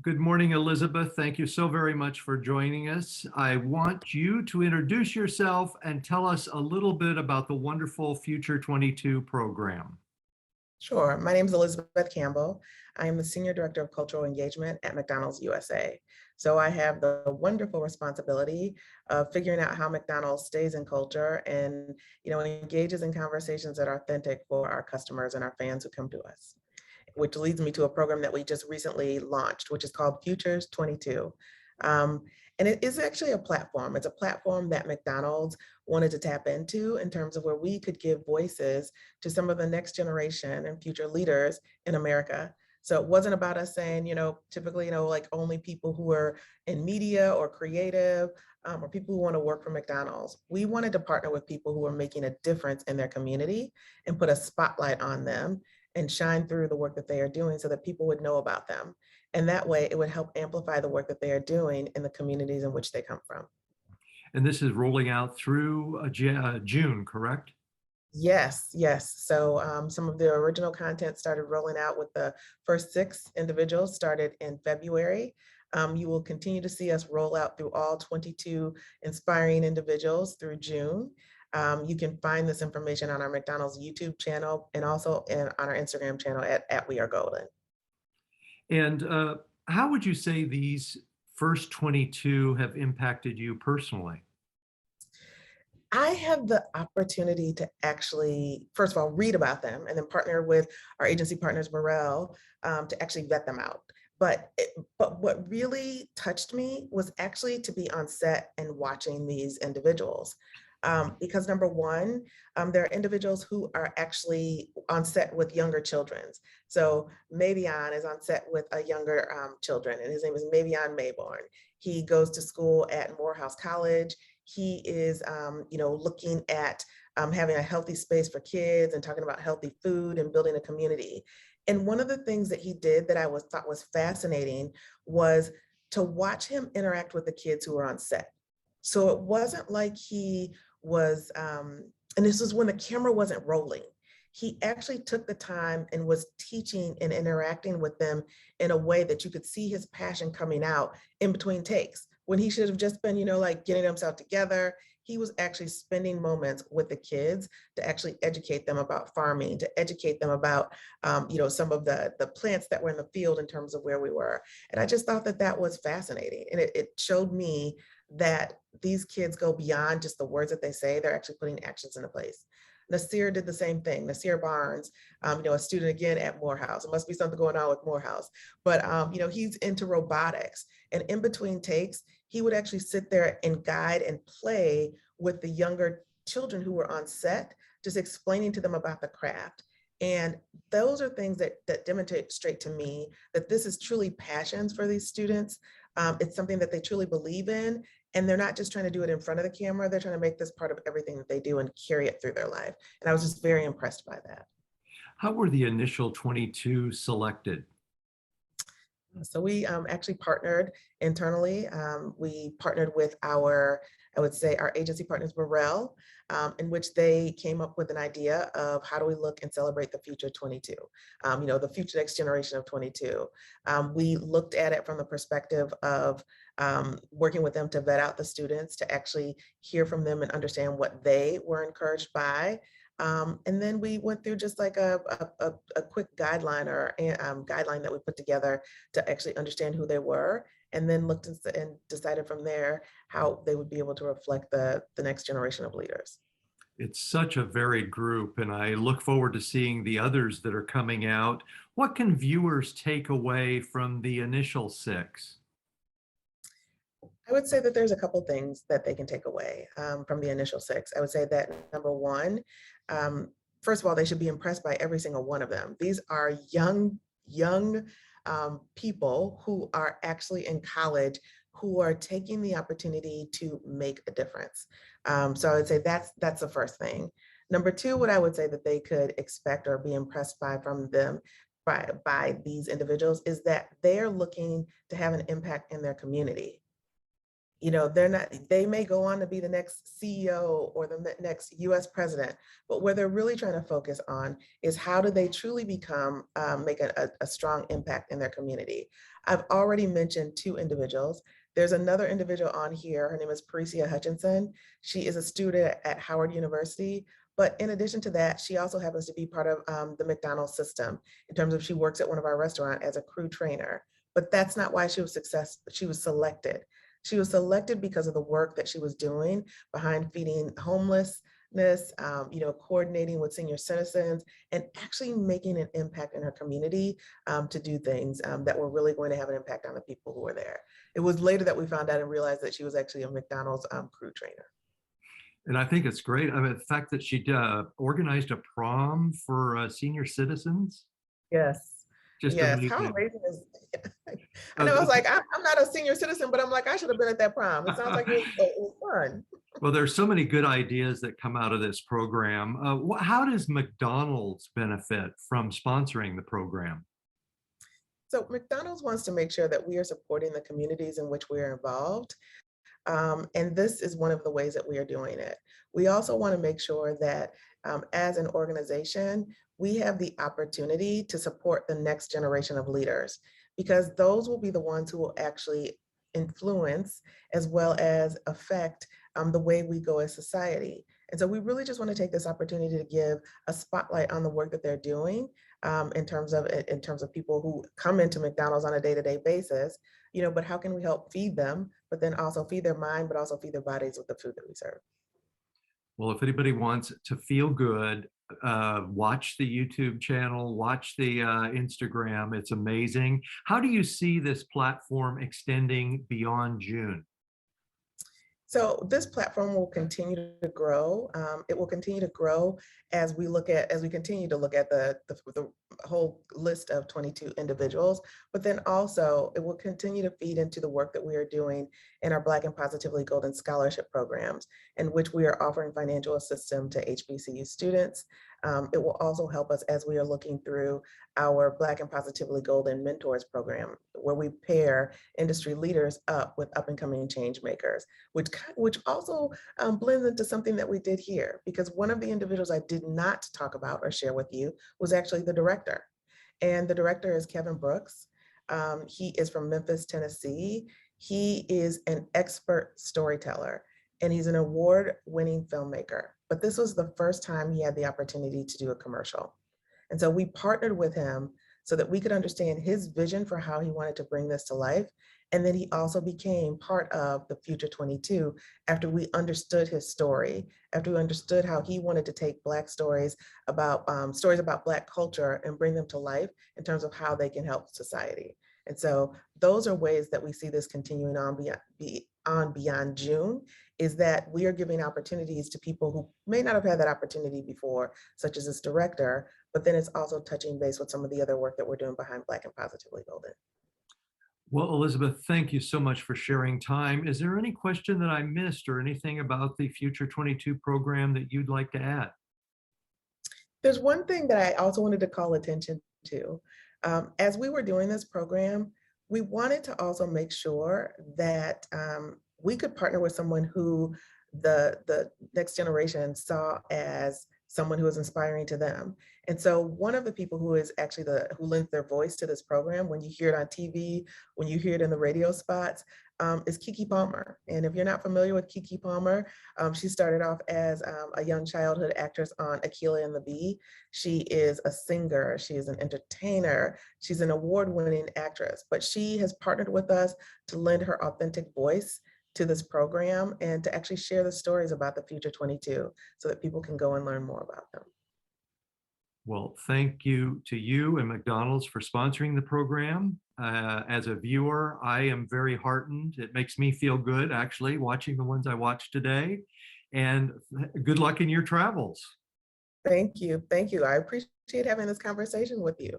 Good morning, Elizabeth. Thank you so very much for joining us. I want you to introduce yourself and tell us a little bit about the wonderful Future 22 program. Sure. My name is Elizabeth Campbell. I am the Senior Director of Cultural Engagement at McDonald's USA. So I have the wonderful responsibility of figuring out how McDonald's stays in culture and engages in conversations that are authentic for our customers and our fans who come to us, which leads me to a program that we just recently launched, which is called Futures 22. Um, and it is actually a platform. It's a platform that McDonald's wanted to tap into in terms of where we could give voices to some of the next generation and future leaders in America. So it wasn't about us saying, typically, like only people who are in media or creative or people who want to work for McDonald's. We wanted to partner with people who are making a difference in their community and put a spotlight on them and shine through the work that they are doing so that people would know about them. And that way it would help amplify the work that they are doing in the communities in which they come from. And this is rolling out through June, correct? Yes, yes. So some of the original content started rolling out with the first 6 individuals started in February. You will continue to see us roll out through all 22 inspiring individuals through June. You can find this information on our McDonald's YouTube channel and also on our Instagram channel at We Are Golden. And how would you say these first 22 have impacted you personally? I have the opportunity to actually, first of all, read about them and then partner with our agency partners, Morel, to actually vet them out. But what really touched me was actually to be on set and watching these individuals. Because number one, there are individuals who are actually on set with younger children. So Mavion is on set with a younger children, and his name is Mavion Mayborn. He goes to school at Morehouse College. He is, looking at having a healthy space for kids and talking about healthy food and building a community. And one of the things that he did that thought was fascinating was to watch him interact with the kids who were on set. So it wasn't like he was, and this was when the camera wasn't rolling. He actually took the time and was teaching and interacting with them in a way that you could see his passion coming out in between takes. When he should have just been, like getting himself together, he was actually spending moments with the kids to actually educate them about farming, to educate them about, some of the plants that were in the field in terms of where we were. And I just thought that that was fascinating. And it showed me that these kids go beyond just the words that they say, they're actually putting actions into place. Nasir did the same thing. Nasir Barnes, a student again at Morehouse. It must be something going on with Morehouse, but he's into robotics. And in between takes, he would actually sit there and guide and play with the younger children who were on set, just explaining to them about the craft. And those are things that demonstrate to me that this is truly passions for these students. It's something that they truly believe in. And they're not just trying to do it in front of the camera, they're trying to make this part of everything that they do and carry it through their life. And I was just very impressed by that. How were the initial 22 selected? So we actually partnered internally. We partnered with I would say our agency partners, Morel, in which they came up with an idea of how do we look and celebrate the future 22, the future next generation of 22. We looked at it from the perspective of working with them to vet out the students, to actually hear from them and understand what they were encouraged by. And then we went through just like a quick guideline or guideline that we put together to actually understand who they were, and then looked and decided from there how they would be able to reflect the next generation of leaders. It's such a varied group, and I look forward to seeing the others that are coming out. What can viewers take away from the initial 6? I would say that there's a couple things that they can take away from the initial 6. I would say that number one, first of all, they should be impressed by every single one of them. These are young people who are actually in college who are taking the opportunity to make a difference. So I would say that's the first thing. Number two, what I would say that they could expect or be impressed by from them by these individuals is that they're looking to have an impact in their community. They're not, they may go on to be the next CEO or the next US president, but where they're really trying to focus on is how do they truly become, make a strong impact in their community. I've already mentioned two individuals. There's another individual on here. Her name is Patricia Hutchinson. She is a student at Howard University. But in addition to that, she also happens to be part of the McDonald's system in terms of she works at one of our restaurants as a crew trainer. But that's not why she was selected. She was selected because of the work that she was doing behind feeding homelessness, coordinating with senior citizens, and actually making an impact in her community to do things that were really going to have an impact on the people who were there. It was later that we found out and realized that she was actually a McDonald's crew trainer. And I think it's great. I mean, the fact that she organized a prom for senior citizens, Yes. just Yes. How amazing. amazing is I know I Uh, was like, I'm not a senior citizen, but I'm like, I should have been at that prom. It sounds like it was fun. Well, there's so many good ideas that come out of this program. How does McDonald's benefit from sponsoring the program? So McDonald's wants to make sure that we are supporting the communities in which we are involved. And this is one of the ways that we are doing it. We also want to make sure that as an organization, we have the opportunity to support the next generation of leaders, because those will be the ones who will actually influence as well as affect the way we go as society. And so we really just want to take this opportunity to give a spotlight on the work that they're doing in terms of people who come into McDonald's on a day-to-day basis, but how can we help feed them, but then also feed their mind, but also feed their bodies with the food that we serve. Well, if anybody wants to feel good, watch the YouTube channel, watch the Instagram. It's amazing. How do you see this platform extending beyond June? So this platform will continue to grow. It will continue to grow as we continue to look at the whole list of 22 individuals, but then also it will continue to feed into the work that we are doing in our Black and Positively Golden Scholarship programs, in which we are offering financial assistance to HBCU students. It will also help us as we are looking through our Black and Positively Golden Mentors program, where we pair industry leaders up with up and coming change makers, which also blends into something that we did here, because one of the individuals I did not talk about or share with you was actually the director. And the director is Kevin Brooks. He is from Memphis, Tennessee. He is an expert storyteller, and he's an award-winning filmmaker. But this was the first time he had the opportunity to do a commercial. And so we partnered with him so that we could understand his vision for how he wanted to bring this to life. And then he also became part of the Future 22 after we understood his story, after we understood how he wanted to take Black stories about Black culture and bring them to life in terms of how they can help society. And so those are ways that we see this continuing on beyond June, is that we are giving opportunities to people who may not have had that opportunity before, such as this director, but then it's also touching base with some of the other work that we're doing behind Black and Positively Golden. Well, Elizabeth, thank you so much for sharing time. Is there any question that I missed or anything about the Future 22 program that you'd like to add? There's one thing that I also wanted to call attention to. As we were doing this program, we wanted to also make sure that we could partner with someone who the next generation saw as someone who is inspiring to them. And so one of the people who is actually who lends their voice to this program, when you hear it on TV, when you hear it in the radio spots, is Keke Palmer. And if you're not familiar with Keke Palmer, she started off as a young childhood actress on Akilah and the Bee. She is a singer, she is an entertainer, she's an award-winning actress, but she has partnered with us to lend her authentic voice to this program and to actually share the stories about the Future 22 so that people can go and learn more about them. Well, thank you to you and McDonald's for sponsoring the program. As a viewer, I am very heartened. It makes me feel good, actually, watching the ones I watched today. And good luck in your travels. Thank you. Thank you. I appreciate having this conversation with you.